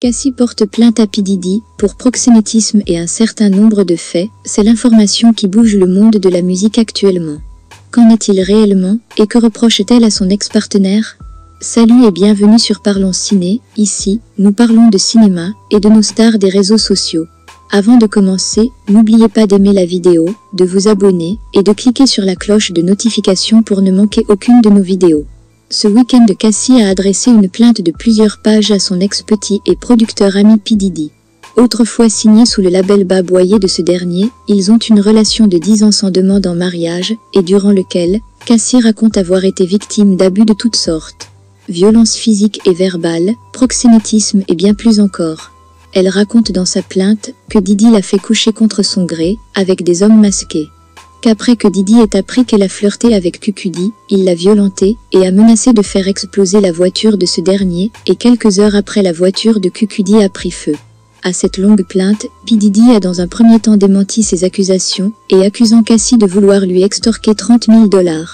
Cassie porte plainte à P. Diddy pour proxénétisme et un certain nombre de faits, c'est l'information qui bouge le monde de la musique actuellement. Qu'en est-il réellement, et que reproche-t-elle à son ex-partenaire? Salut et bienvenue sur Parlons Ciné, ici, nous parlons de cinéma, et de nos stars des réseaux sociaux. Avant de commencer, n'oubliez pas d'aimer la vidéo, de vous abonner, et de cliquer sur la cloche de notification pour ne manquer aucune de nos vidéos. Ce week-end, Cassie a adressé une plainte de plusieurs pages à son ex-petit et producteur ami P. Diddy. Autrefois signé sous le label Bad Boy de ce dernier, ils ont une relation de 10 ans sans demande en mariage, et durant lequel, Cassie raconte avoir été victime d'abus de toutes sortes. Violences physiques et verbales, proxénétisme et bien plus encore. Elle raconte dans sa plainte que Diddy l'a fait coucher contre son gré, avec des hommes masqués. Qu'après que Diddy ait appris qu'elle a flirté avec Q Cudi, il l'a violentée et a menacé de faire exploser la voiture de ce dernier, et quelques heures après la voiture de Q Cudi a pris feu. À cette longue plainte, P. Diddy a dans un premier temps démenti ces accusations, et accusant Cassie de vouloir lui extorquer $30 000.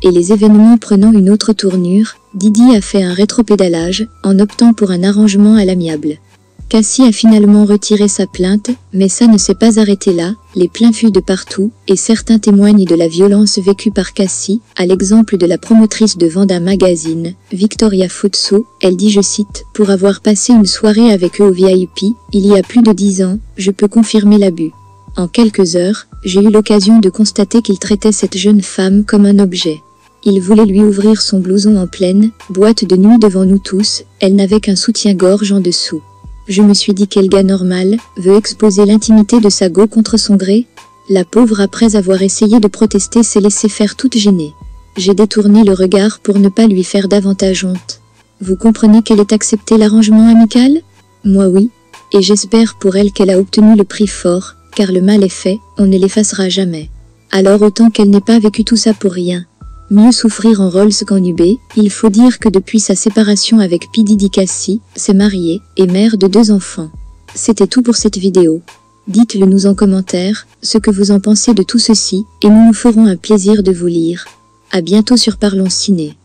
Et les événements prenant une autre tournure, Diddy a fait un rétropédalage, en optant pour un arrangement à l'amiable. Cassie a finalement retiré sa plainte, mais ça ne s'est pas arrêté là, les plaintes fuient de partout, et certains témoignent de la violence vécue par Cassie, à l'exemple de la promotrice de Vanda Magazine, Victoria Futso. Elle dit, je cite, « Pour avoir passé une soirée avec eux au VIP, il y a plus de 10 ans, je peux confirmer l'abus. En quelques heures, j'ai eu l'occasion de constater qu'il traitait cette jeune femme comme un objet. Il voulait lui ouvrir son blouson en pleine boîte de nuit devant nous tous, elle n'avait qu'un soutien-gorge en dessous. Je me suis dit quel gars normal veut exposer l'intimité de sa go contre son gré. La pauvre, après avoir essayé de protester, s'est laissée faire toute gênée. J'ai détourné le regard pour ne pas lui faire davantage honte. Vous comprenez qu'elle ait accepté l'arrangement amical? Moi oui, et j'espère pour elle qu'elle a obtenu le prix fort, car le mal est fait, on ne l'effacera jamais. Alors autant qu'elle n'ait pas vécu tout ça pour rien. Mieux souffrir en Rolls qu'en UB. Il faut dire que depuis sa séparation avec P. Diddy, Cassie s'est mariée et mère de 2 enfants. C'était tout pour cette vidéo. Dites-le nous en commentaire, ce que vous en pensez de tout ceci, et nous nous ferons un plaisir de vous lire. À bientôt sur Parlons Ciné.